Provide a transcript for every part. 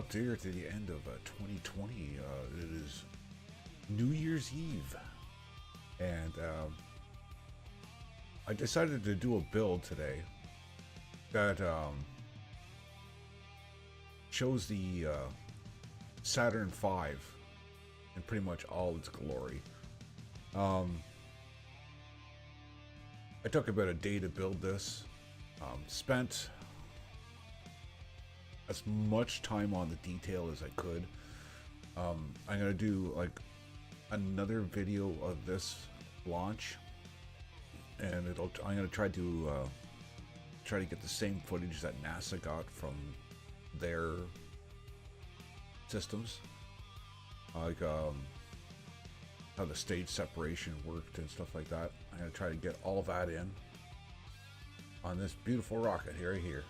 Up there to the end of 2020. It is New Year's Eve, and I decided to do a build today that shows the Saturn V in pretty much all its glory. I took about a day to build this. Spent as much time on the detail as I could. I'm gonna do like another video of this launch, and I'm gonna try to get the same footage that NASA got from their systems, like how the stage separation worked and stuff like that. I'm gonna try to get all that in on this beautiful rocket right here.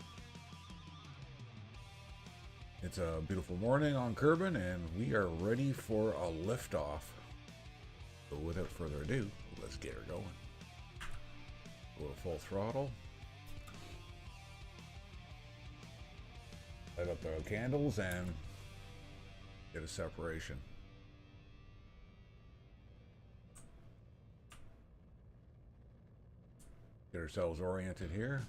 It's a beautiful morning on Kerbin, and we are ready for a liftoff. So without further ado, let's get her going. Go to full throttle. Light up the candles and get a separation. Get ourselves oriented here.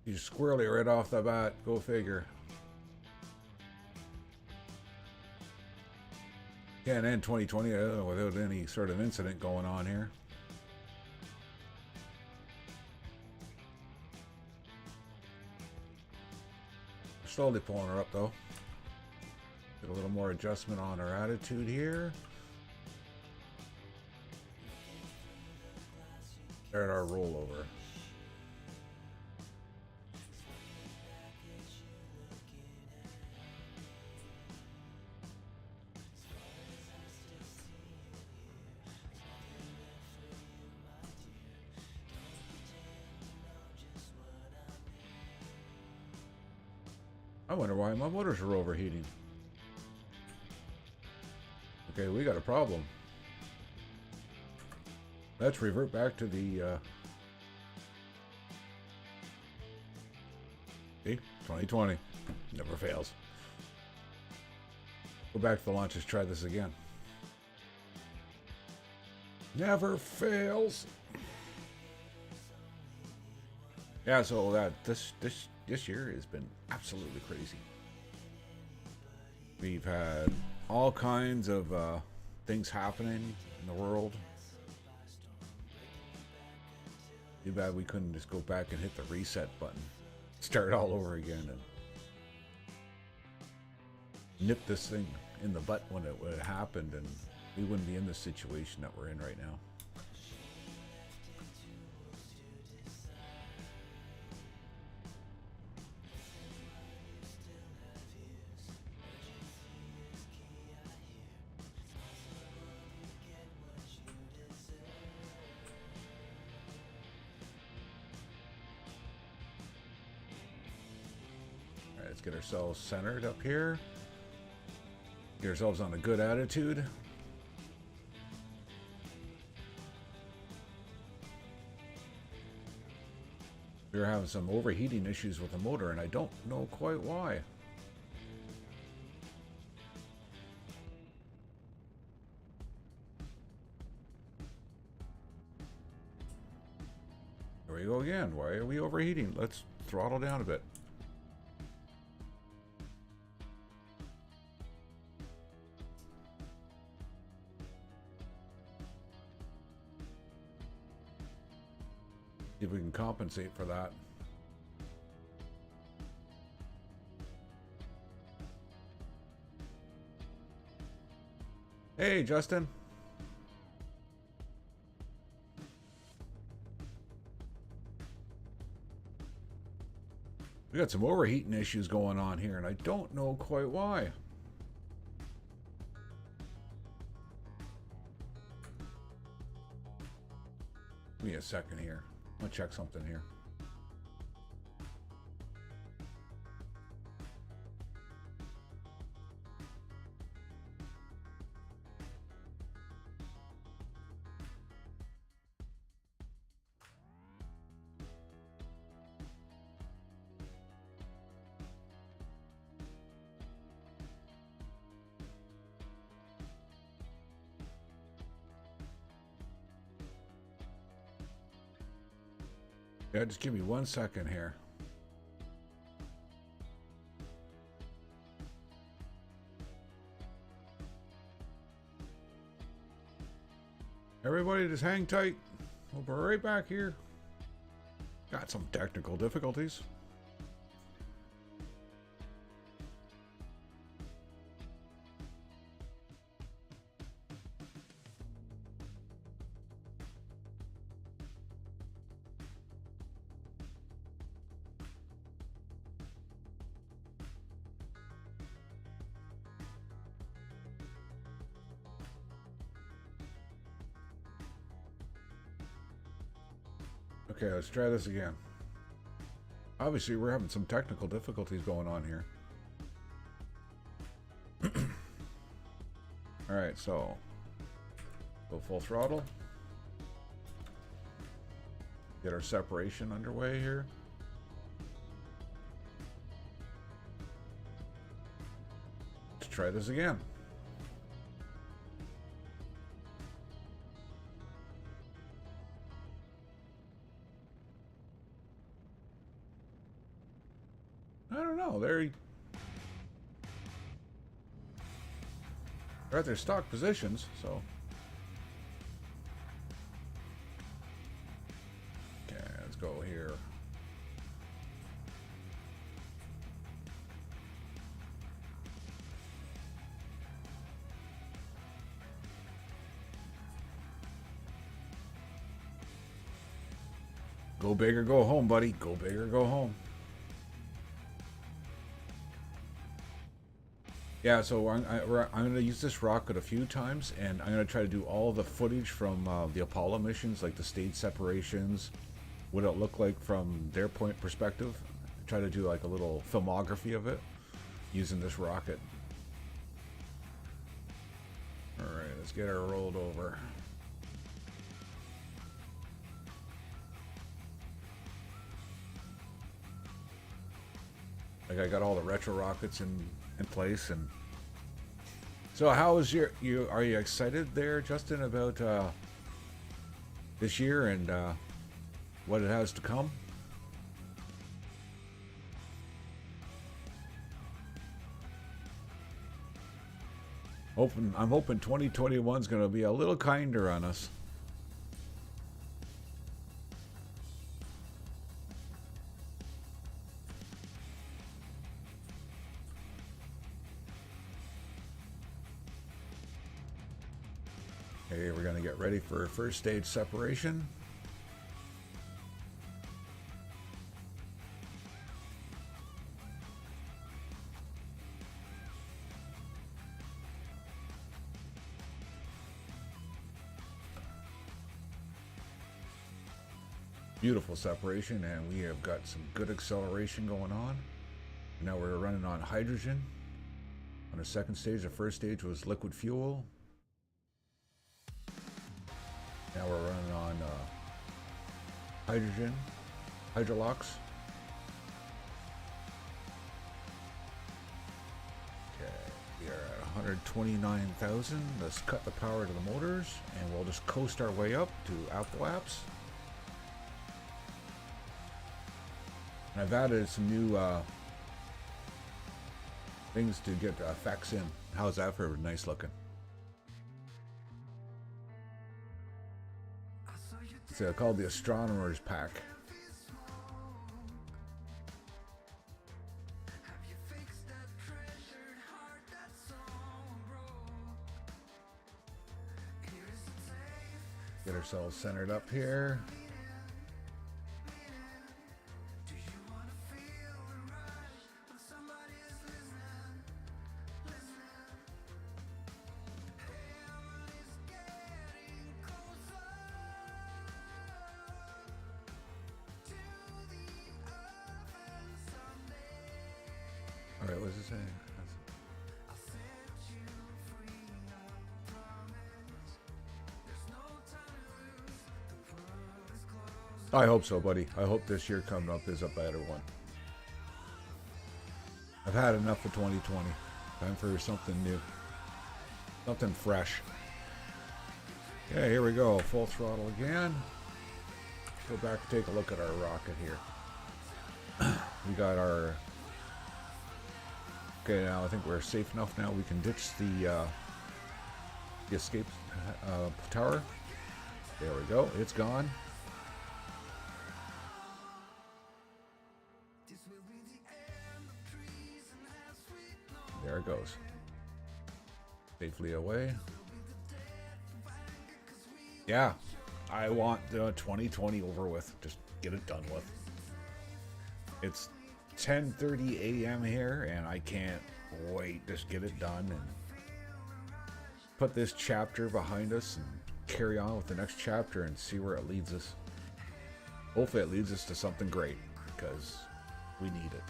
He's squirrely right off the bat. Go figure. Can't end 2020 without any sort of incident going on here. Slowly pulling her up though. Get a little more adjustment on her attitude here. There at our rollover. I wonder why my motors are overheating. Okay, we got a problem. Let's revert back to the see, 2020 never fails. Go back to the launches, try this again. Never fails. Yeah, so that this year has been absolutely crazy. We've had all kinds of things happening in the world. Too bad we couldn't just go back and hit the reset button, start all over again, and nip this thing in the butt when it happened, and we wouldn't be in the situation that we're in right now. Let's get ourselves centered up here. Get ourselves on a good attitude. We were having some overheating issues with the motor, and I don't know quite why. There we go again. Why are we overheating? Let's throttle down a bit. See if we can compensate for that. Hey, Justin. We got some overheating issues going on here, and I don't know quite why. Give me a second here. I'm gonna check something here. Yeah, just give me 1 second here. Everybody just hang tight. We'll be right back here. Got some technical difficulties. Okay, let's try this again. Obviously, we're having some technical difficulties going on here. Alright, so go full throttle. Get our separation underway here. Let's try this again. I don't know. They're at their stock positions, so. Okay, let's go here. Go big or go home, buddy. Go big or go home. Yeah, so I'm going to use this rocket a few times, and I'm going to try to do all the footage from the Apollo missions, like the stage separations, what it looked like from their point perspective. Try to do like a little filmography of it using this rocket. Alright, let's get her rolled over. Like I got all the retro rockets in place. And so how is are you excited there, Justin, about this year and what it has to come? I'm hoping 2021 is going to be a little kinder on us. Okay, we're going to get ready for first stage separation. Beautiful separation, and we have got some good acceleration going on. Now we're running on hydrogen. On the second stage, the first stage was liquid fuel. Now we're running on hydrogen, hydrolox. Okay, we are at 129,000. Let's cut the power to the motors, and we'll just coast our way up to apoapse. And I've added some new things to get effects in. How's that for nice looking? It's called the Astronomer's Pack. Get ourselves centered up here. Alright, what does it say? I hope so, buddy. I hope this year coming up is a better one. I've had enough of 2020. Time for something new. Something fresh. Okay, here we go. Full throttle again. go back and take a look at our rocket here. We got our... Okay, now I think we're safe enough now. We can ditch the escape tower. There we go. It's gone. There it goes. Safely away. Yeah, I want 2020 over with. Just get it done with. It's 10:30 a.m. here, and I can't wait. Just get it done and put this chapter behind us and carry on with the next chapter and see where it leads us. Hopefully it leads us to something great, because we need it.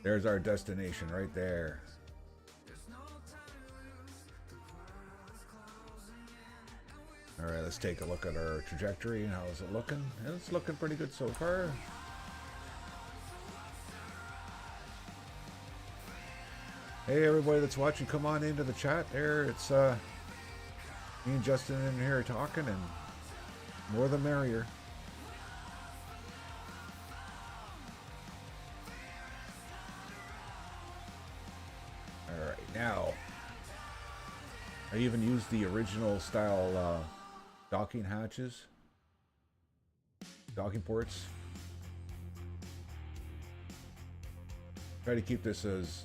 There's our destination right there. Alright, let's take a look at our trajectory and how is it looking. It's looking pretty good so far. Hey everybody that's watching, come on into the chat there. It's me and Justin in here talking, and more the merrier. Alright, now I even used the original style docking hatches, docking ports. Try to keep this as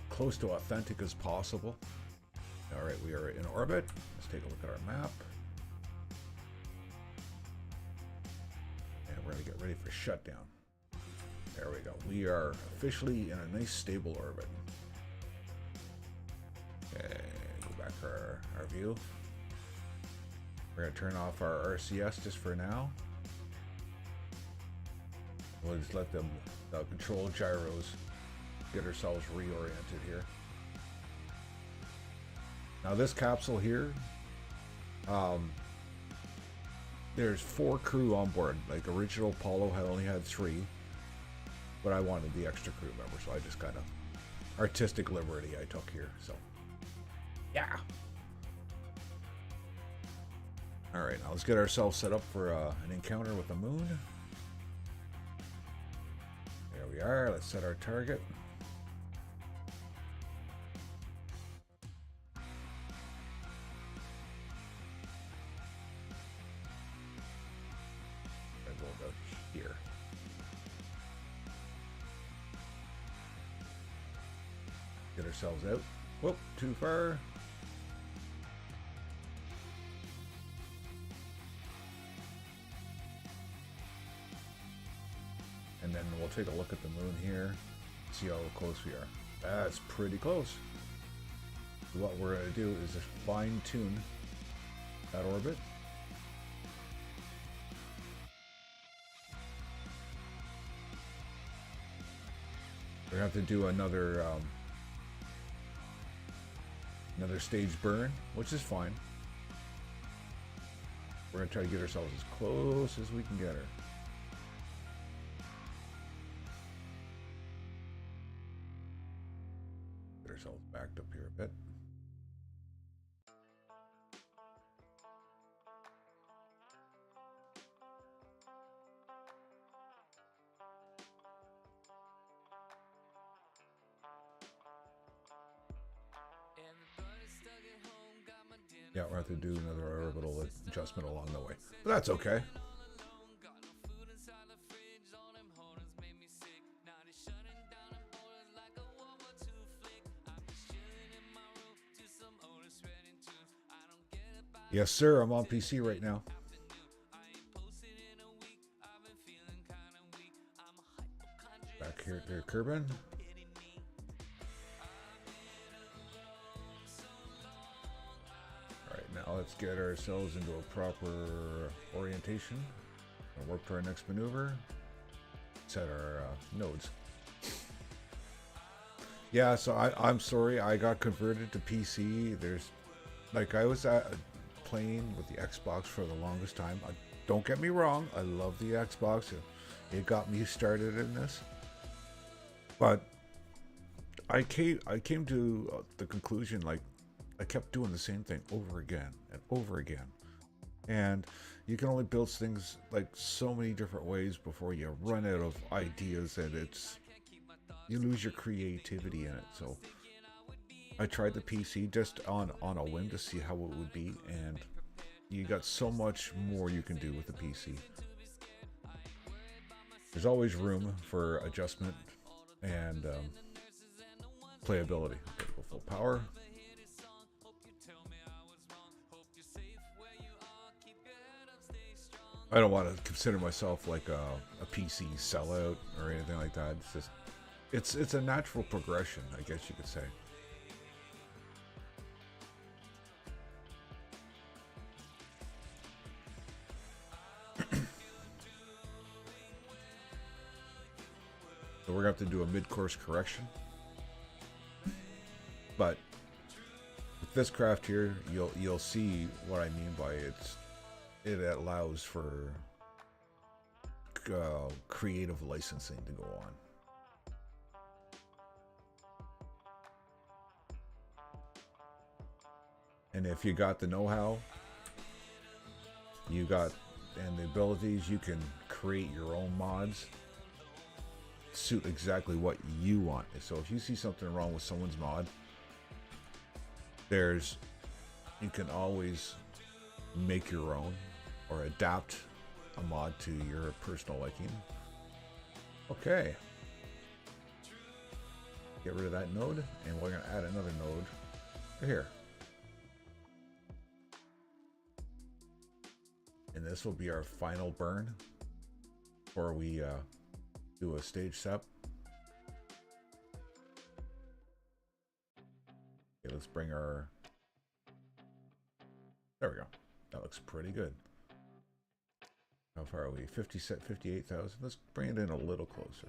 close to authentic as possible. All right, we are in orbit. Let's take a look at our map. And we're gonna get ready for shutdown. There we go. We are officially in a nice stable orbit. Okay, go back to our view. We're going to turn off our RCS just for now. We'll just let them control gyros, get ourselves reoriented here. Now this capsule here, there's 4 crew on board. Like original Apollo only had 3, but I wanted the extra crew member, so I just kind of artistic liberty I took here. So yeah. All right, now let's get ourselves set up for an encounter with the moon. There we are. Let's set our target. I'm going to go here. Get ourselves out. Whoop, too far. And then we'll take a look at the moon here, see how close we are. That's pretty close. What we're going to do is just fine tune that orbit. We're going to have to do another stage burn, which is fine. We're going to try to get ourselves as close as we can get her. Get ourselves backed up here a bit. Yeah, we're going to have to do another orbital adjustment along the way. But that's okay. Yes, sir. I'm on PC right now. Back here to Kerbin. Now let's get ourselves into a proper orientation and work to our next maneuver. Set our nodes. Yeah, so I'm sorry, I got converted to PC. There's, like, I was playing with the Xbox for the longest time. Don't get me wrong, I love the Xbox. It got me started in this. But I came to the conclusion, like, I kept doing the same thing over again and over again. And you can only build things like so many different ways before you run out of ideas, and you lose your creativity in it. So I tried the PC just on a whim to see how it would be, and you got so much more you can do with the PC. There's always room for adjustment and playability. Okay, go full power. I don't want to consider myself like a PC sellout or anything like that. It's just it's a natural progression, I guess you could say. So we're gonna have to do a mid-course correction. But with this craft here, you'll see what I mean by it allows for creative licensing to go on. And if you got the know-how, you got and the abilities, you can create your own mods, suit exactly what you want. So if you see something wrong with someone's mod, you can always make your own or adapt a mod to your personal liking. Okay. Get rid of that node, and we're going to add another node right here. And this will be our final burn before we do a stage step. Okay, let's bring our... There we go. That looks pretty good. How far are we? 58,000. Let's bring it in a little closer.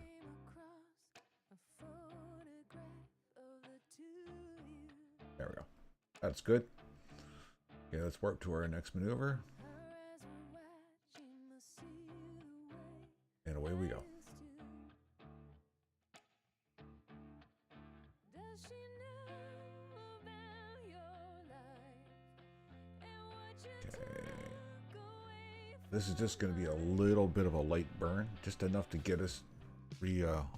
There we go. That's good. Okay, let's warp to our next maneuver. And away we go. Okay. This is just going to be a little bit of a light burn, just enough to get us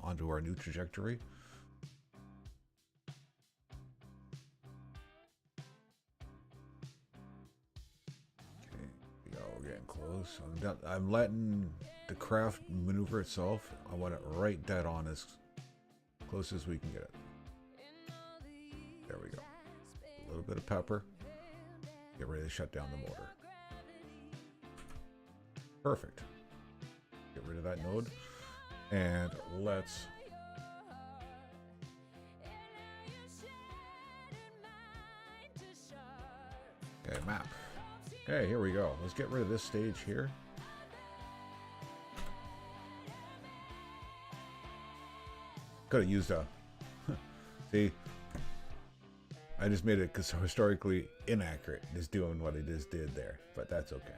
onto our new trajectory. We're getting close. I'm letting the craft maneuver itself. I want it right dead on as close as we can get it. There we go. A little bit of pepper. Get ready to shut down the motor. Perfect. Get rid of that node. And let's... Okay, map. Okay, here we go. Let's get rid of this stage here. Could have used a... See? I just made it historically inaccurate, just doing what it just did there. But that's okay.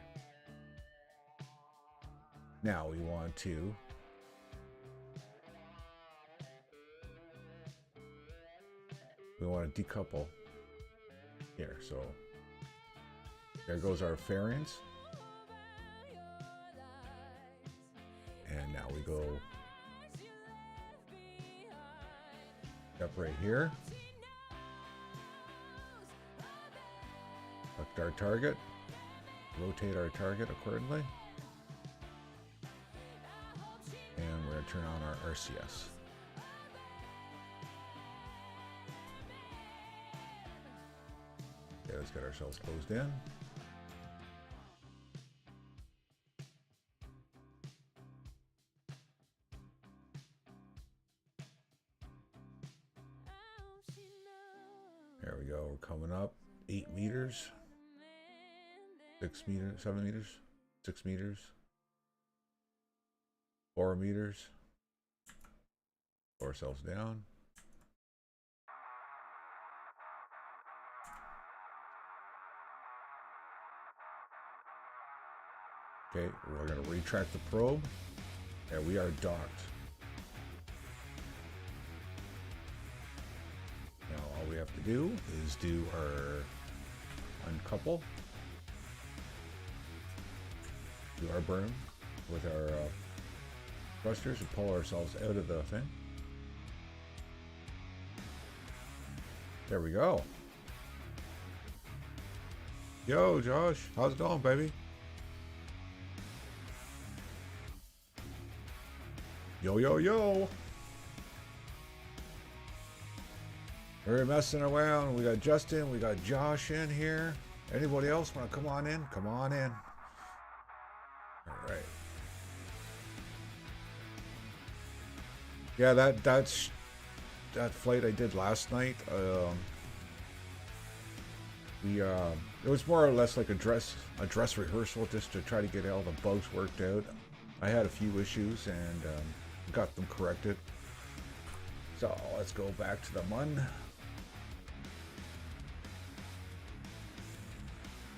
Now we want to... We want to decouple here, so... There goes our fairings. And now we go up right here. Select our target. Rotate our target accordingly. And we're going to turn on our RCS. Okay, let's get ourselves closed in. There we go, we're coming up 8 meters, 6 meters, 7 meters, 6 meters, 4 meters. Slow ourselves down. Okay, we're going to retract the probe. There we are docked. do is do our uncouple, do our burn with our thrusters and pull ourselves out of the thing. There we go. Yo, Josh, how's it going, baby? Yo, yo, yo. We're messing around. We got Justin, we got Josh in here. Anybody else want to come on in? Come on in. All right. Yeah, that flight I did last night. It was more or less like a dress rehearsal, just to try to get all the bugs worked out. I had a few issues and got them corrected. So let's go back to the MUN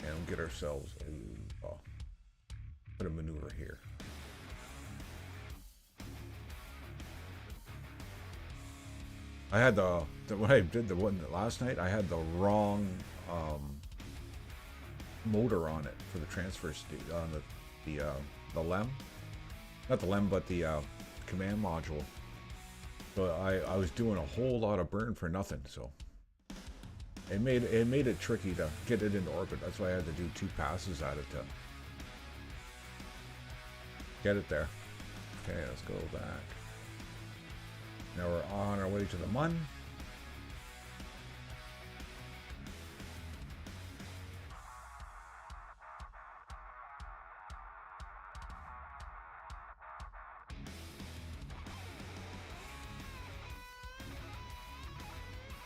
and get ourselves put a maneuver here. I had when I did the one last night, I had the wrong motor on it for the transfer on the LEM, not the LEM, but the command module. So I was doing a whole lot of burn for nothing. So it made it tricky to get it into orbit. That's why I had to do 2 passes at it to get it there. Okay, let's go back. Now we're on our way to the MUN.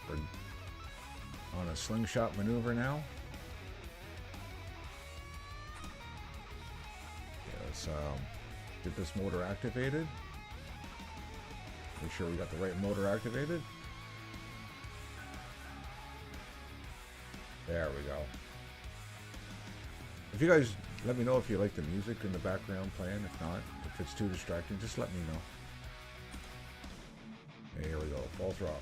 We're on a slingshot maneuver now. Okay, let's get this motor activated. Make sure we got the right motor activated. There we go. If you guys, let me know if you like the music in the background playing. If not, if it's too distracting, just let me know. Here we go, full throttle.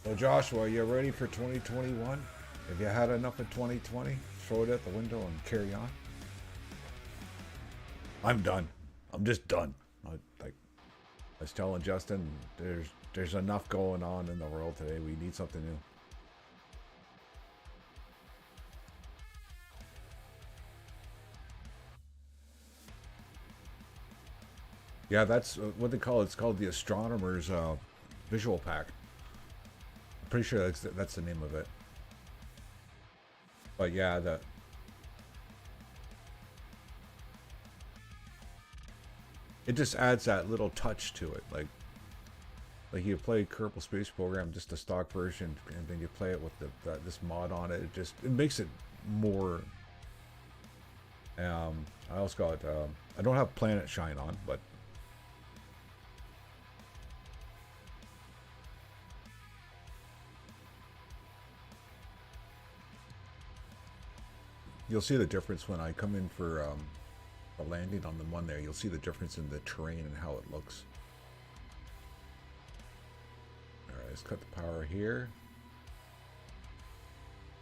So Joshua, you ready for 2021? Have you had enough of 2020? Throw it out the window and carry on. I'm done. I'm just done. I was telling Justin, there's enough going on in the world today. We need something new. Yeah, that's what they call it. It's called the Astronomer's Visual Pack. Pretty sure that's the name of it. But yeah, it just adds that little touch to it. Like you play Kerbal Space Program, just the stock version, and then you play it with this mod on it. It makes it more. I also got I don't have Planet Shine on, but you'll see the difference when I come in for a landing on the MUN there. You'll see the difference in the terrain and how it looks. Alright, let's cut the power here.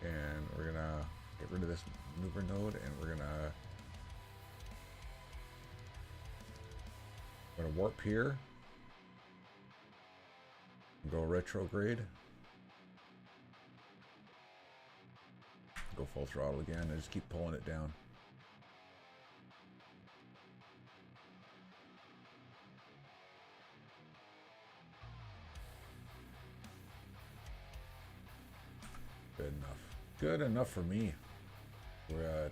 And we're going to get rid of this maneuver node, and we're going to warp here. Go retrograde. Go full throttle again and just keep pulling it down. Good enough. Good enough for me. We're at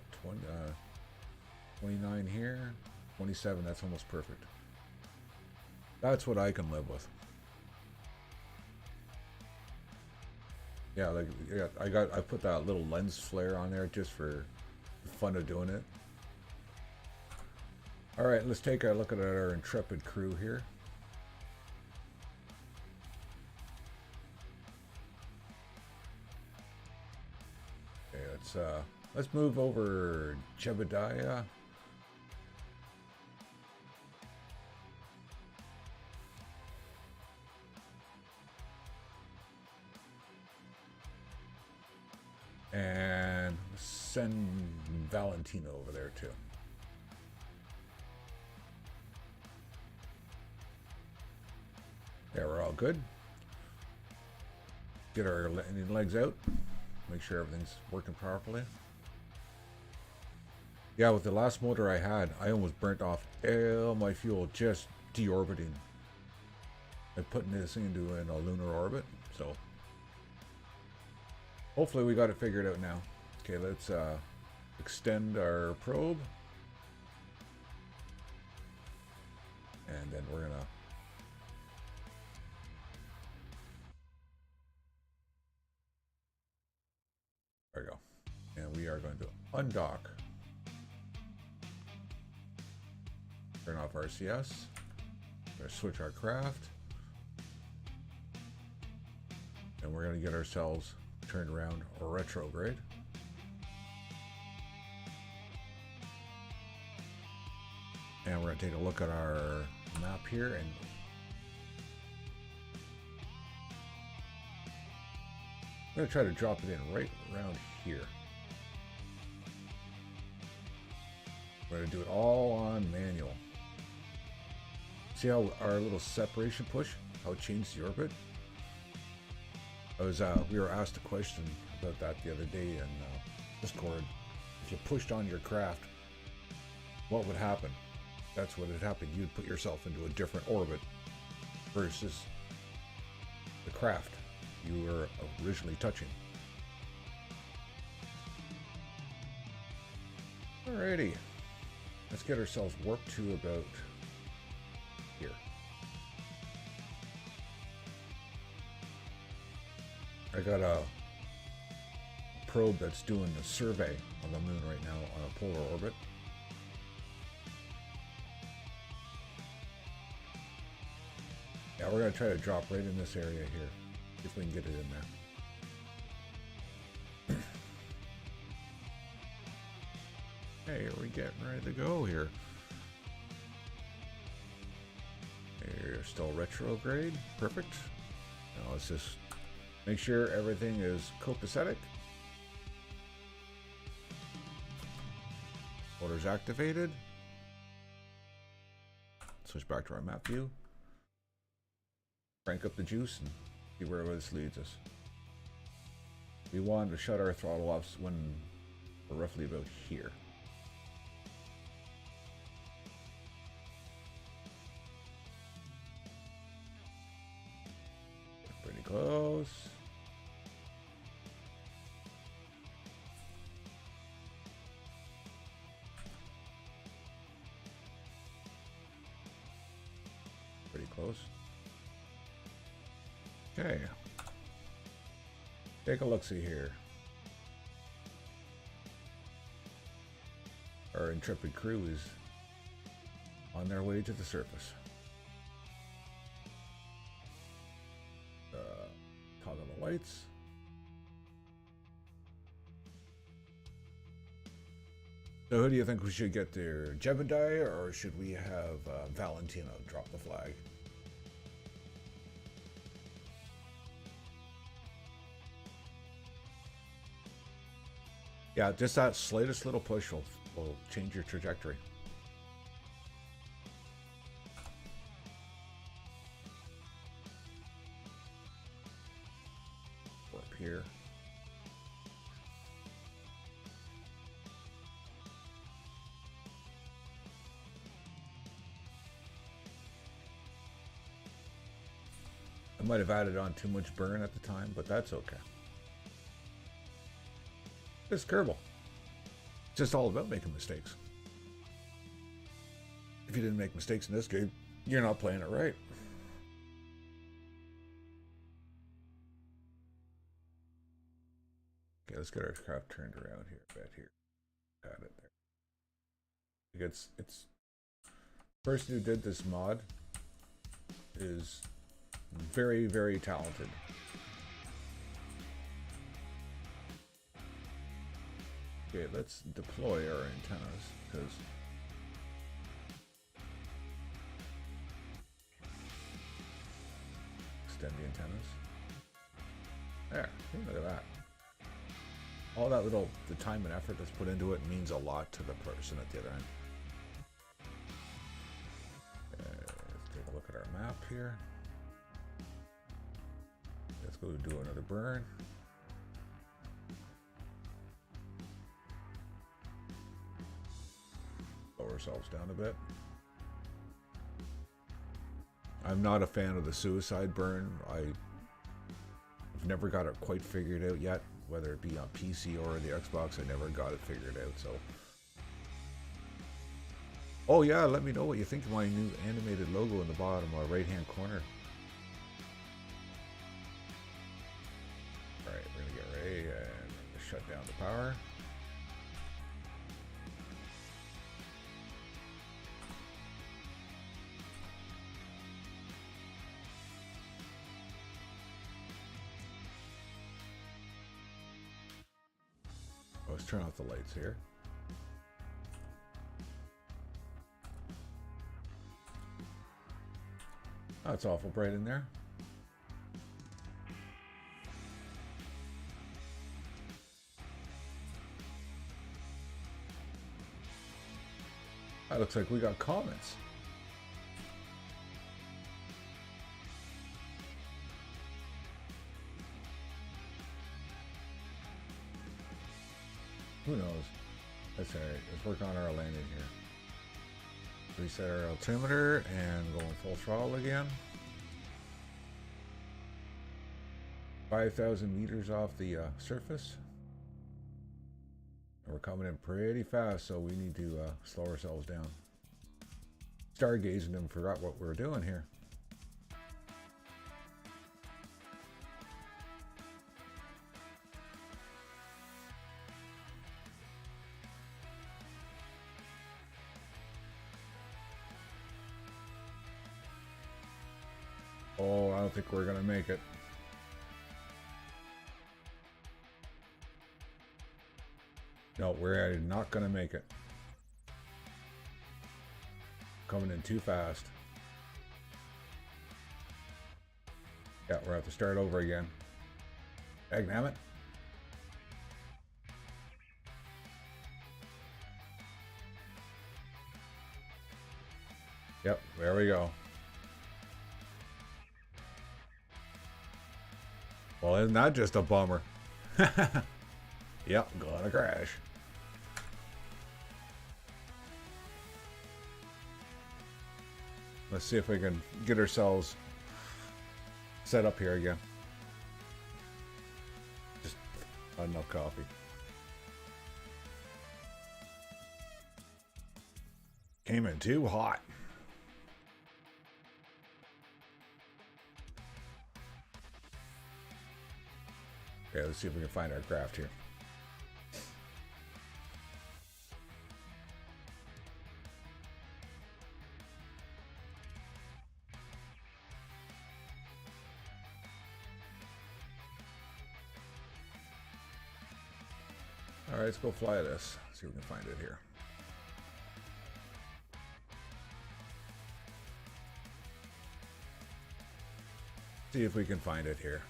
29 here. 27, that's almost perfect. That's what I can live with. Yeah, like I put that little lens flare on there just for the fun of doing it. All right, let's take a look at our intrepid crew here. Okay, Let's move over Jebediah. And send Valentino over there too. There, we're all good. Get our legs out. Make sure everything's working properly. Yeah, with the last motor I had, I almost burnt off all my fuel just deorbiting and putting this thing into a lunar orbit. So hopefully we got it figured out now. Okay, let's extend our probe. And then we're gonna there we go. And we are going to undock. Turn off RCS. We're going to switch our craft. And we're going to get ourselves turned around or retrograde. And we're going to take a look at our map here, and I'm going to try to drop it in right around here. We're going to do it all on manual. See how our little separation push, how it changed the orbit? We were asked a question about that the other day in Discord. If you pushed on your craft, what would happen? That's what had happened. You'd put yourself into a different orbit versus the craft you were originally touching. Alrighty, let's get ourselves warped to about here. I got a probe that's doing a survey of the moon right now on a polar orbit. Yeah, we're going to try to drop right in this area here, if we can get it in there. Hey, are we getting ready to go here? You're still retrograde. Perfect. Now let's just make sure everything is copacetic. Orders activated. Switch back to our map view. Crank up the juice and see where this leads us. We want to shut our throttle off when we're roughly about here. Pretty close. Pretty close. Okay. Take a look-see here. Our intrepid crew is on their way to the surface. Toggle the lights. So who do you think we should get there? Jebediah, or should we have Valentino drop the flag? Yeah, just that slightest little push will change your trajectory. Warp here. I might have added on too much burn at the time, but that's okay. It's Kerbal. It's just all about making mistakes. If you didn't make mistakes in this game, you're not playing it right. Okay, let's get our craft turned around here a bit here. Got it there. It's the person who did this mod is very, very talented. Okay, let's deploy our antennas, because extend the antennas. There, look at that. All that little, the time and effort that's put into it means a lot to the person at the other end. Let's take a look at our map here. Let's go do another burn. Lower ourselves down a bit. I'm not a fan of the suicide burn. I've never got it quite figured out yet, whether it be on PC or the Xbox. I never got it figured out, so. Oh yeah, let me know what you think of my new animated logo in the bottom right hand corner. Alright, we're gonna get ready and shut down the power. Let's turn off the lights here. Oh, it's awful bright in there. That looks like we got comments. Who knows? That's alright. Let's work on our landing here. Reset our altimeter and go in full throttle again. 5,000 meters off the surface. And we're coming in pretty fast, so we need to slow ourselves down. Stargazing and forgot what we were doing here. Oh, I don't think we're gonna make it. No, we're not gonna make it. Coming in too fast. Yeah, we're gonna have to start over again. Damn it. Yep, there we go. Well, isn't that just a bummer? Yep, gonna crash. Let's see if we can get ourselves set up here again. Just not enough coffee. Came in too hot. Okay, let's see if we can find our craft here. All right, let's go fly this. See if we can find it here. See if we can find it here.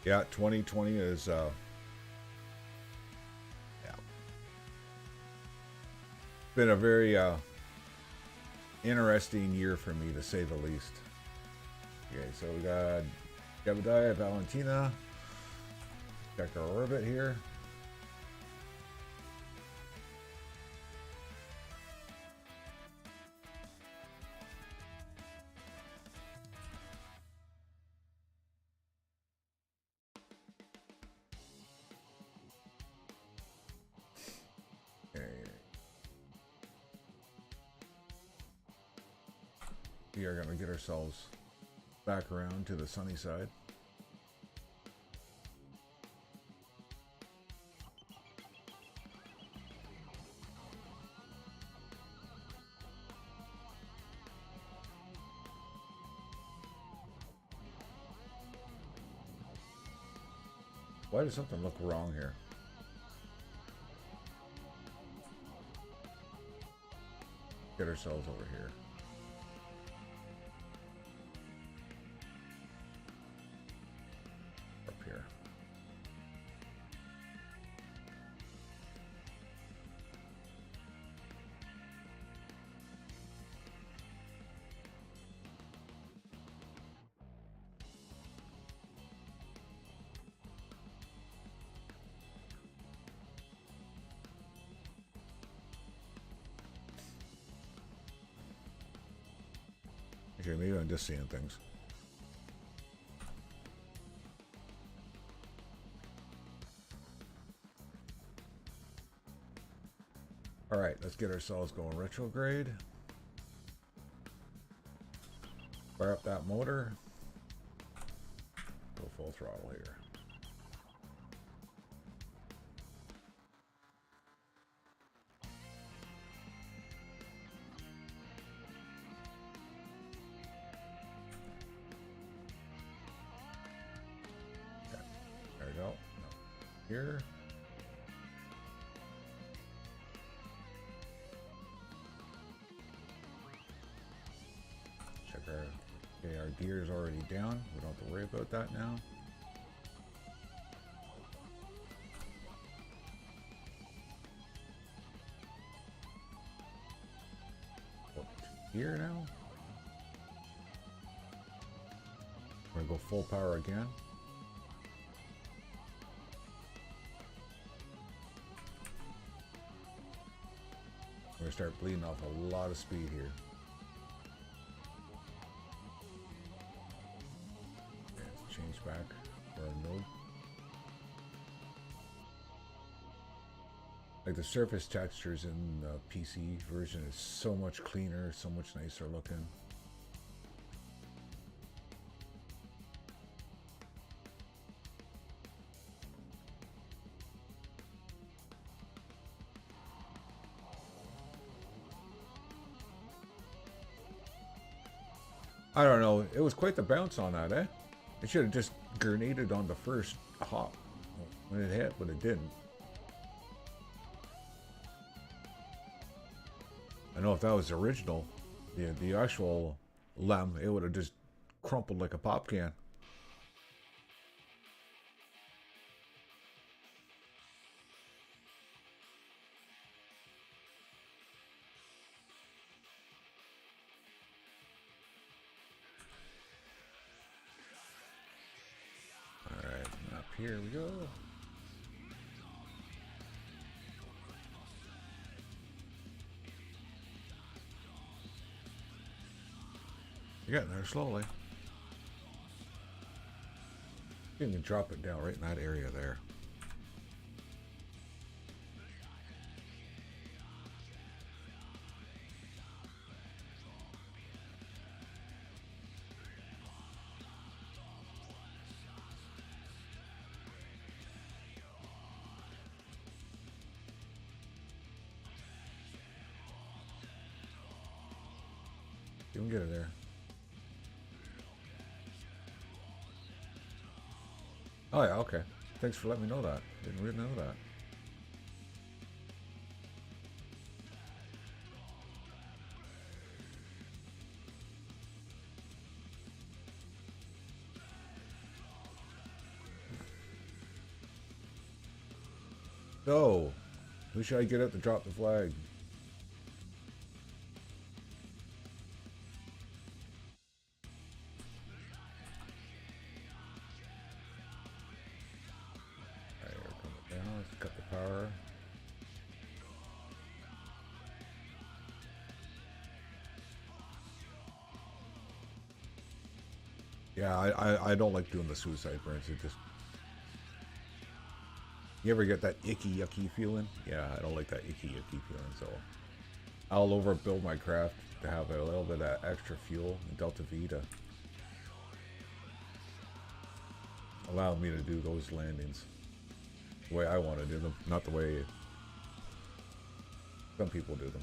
Yeah, 2020 is yeah. Been a very interesting year for me, to say the least. Okay, so we got Jebediah, Valentina. Check our orbit here. We are going to get ourselves back around to the sunny side. Why does something look wrong here? Get ourselves over here. Up here. Okay, maybe I'm just seeing things. Alright, let's get ourselves going retrograde. Fire up that motor. Go full throttle here. Okay, there we go. Here. Check our, okay, our gear is already down. We don't have to worry about that now. Here now. We're gonna go full power again. We're gonna start bleeding off a lot of speed here. Okay, let's change back for our node. Like the surface textures in the PC version is so much cleaner, so much nicer looking. I don't know, it was quite the bounce on that, eh? It should have just grenaded on the first hop when it hit, but it didn't. I know if that was original, the actual LEM, it would have just crumpled like a pop can. Alright, up here we go. You're getting there slowly. You can drop it down right in that area there. You can get it there. Oh yeah, okay. Thanks for letting me know that. Didn't really know that. So, who should I get up to drop the flag? Cut the power. Yeah, I don't like doing the suicide burns. It just... You ever get that icky, yucky feeling? Yeah, I don't like that icky, yucky feeling, so... I'll overbuild my craft to have a little bit of extra fuel and Delta V to allow me to do those landings the way I want to do them, not the way some people do them.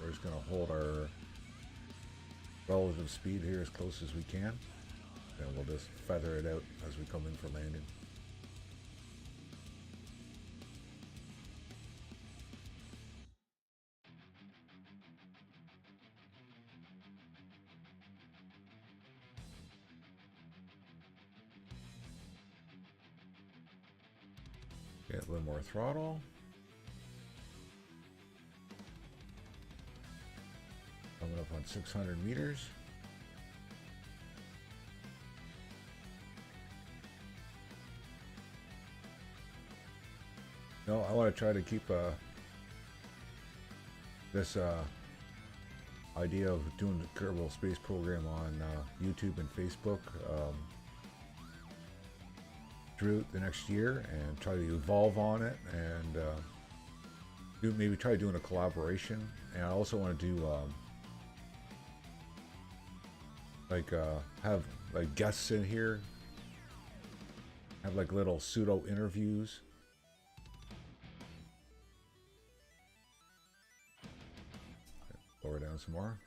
we're just going to hold our relative speed here as close as we can. And we'll just feather it out as we come in for landing. Get a little more throttle. Coming up on 600 meters. No, I want to try to keep this idea of doing the Kerbal Space Program on YouTube and Facebook through the next year, and try to evolve on it, and maybe try doing a collaboration. And I also want to do have like guests in here, have like little pseudo interviews. Lower down some more.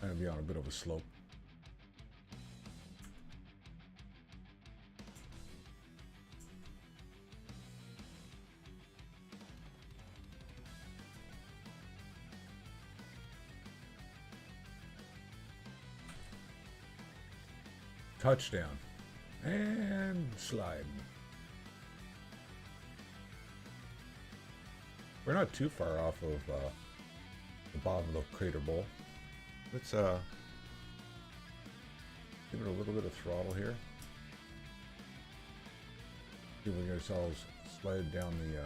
I'm gonna be on a bit of a slope. Touchdown. And slide. We're not too far off of the bottom of the crater bowl. Let's give it a little bit of throttle here. See if we get ourselves slide down the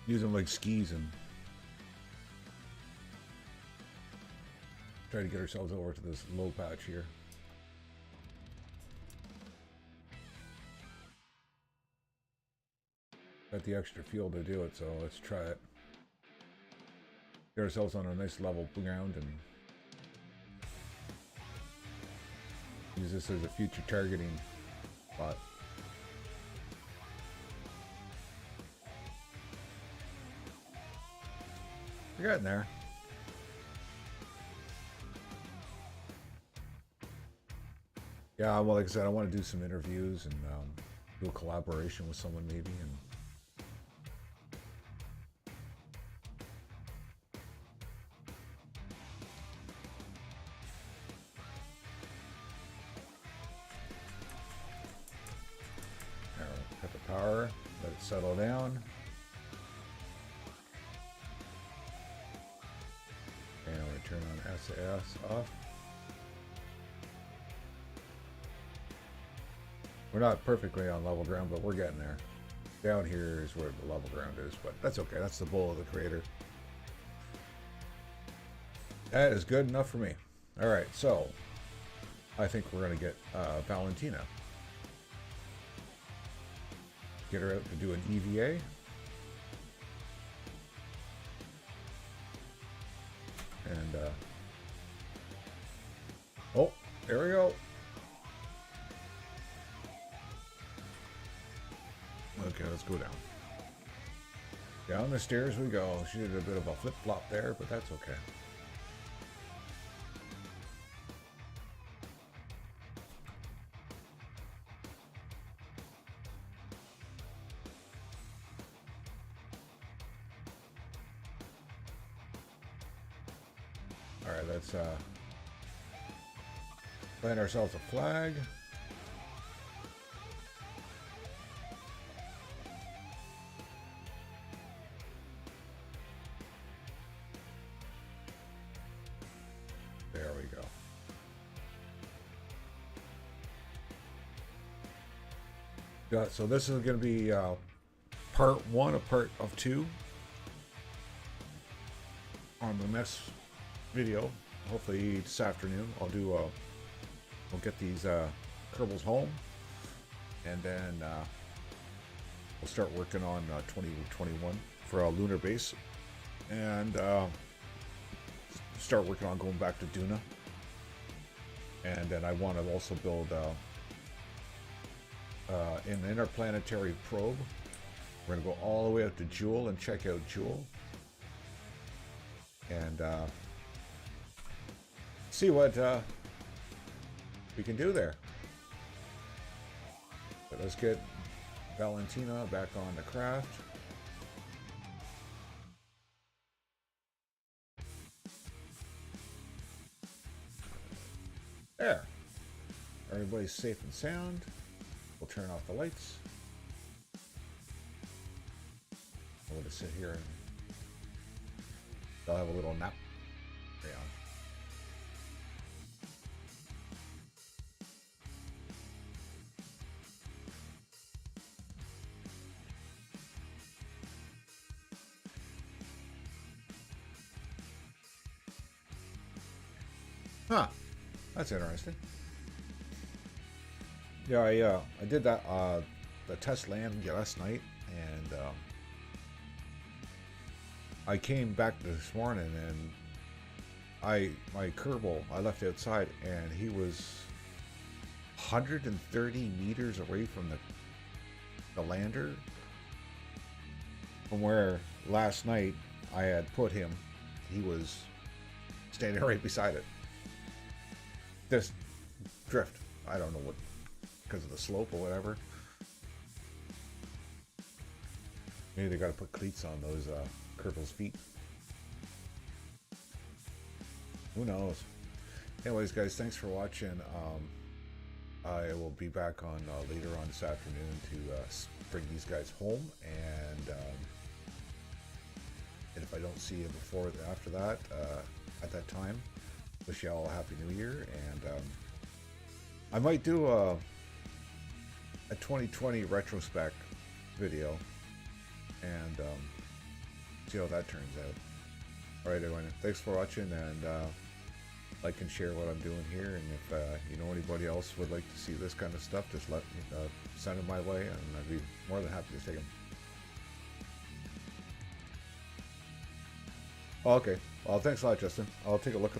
use them like skis and try to get ourselves over to this low patch here. Got the extra fuel to do it, so let's try it. Get ourselves on a nice level ground and use this as a future targeting spot. We're getting there. Yeah, well, like I said, I want to do some interviews and do a collaboration with someone maybe. And cut the power, let it settle down. And I'm going to turn on SAS off. We're not perfectly on level ground, but we're getting there. Down here is where the level ground is, but that's okay. That's the bowl of the crater. That is good enough for me. All right, so I think we're going to get Valentina. Get her out to do an EVA. And, oh, there we go. Okay, let's go down. Down the stairs we go. She did a bit of a flip-flop there, but that's okay. All right, let's plant ourselves a flag. There we go. Yeah, so this is going to be part one of part of two on the next video. Hopefully this afternoon we'll get these Kerbals home, and then we'll start working on 2021 for a lunar base, and start working on going back to Duna. And then I want to also build an interplanetary probe. We're going to go all the way up to Jewel and check out Jewel. And see what we can do there. But let's get Valentina back on the craft. There. Everybody's safe and sound. We'll turn off the lights. I'm going to sit here and I'll have a little nap. Yeah. Huh. That's interesting. Yeah, I did that the test land last night, and I came back this morning, and my Kerbal I left outside, and he was 130 meters away from the lander from where last night I had put him. He was standing right beside it. This drift. I don't know what, because of the slope or whatever. Maybe they got to put cleats on those Kerbal's feet. Who knows? Anyways, guys, thanks for watching. I will be back on later on this afternoon to bring these guys home, and if I don't see you before or after that, at that time, wish you all a happy new year. And I might do a 2020 retrospect video, and see how that turns out. Alright, everyone, thanks for watching, and like and share what I'm doing here, and if you know anybody else would like to see this kind of stuff, just let me send them my way, and I'd be more than happy to take them. Okay, well, thanks a lot, Justin. I'll take a look at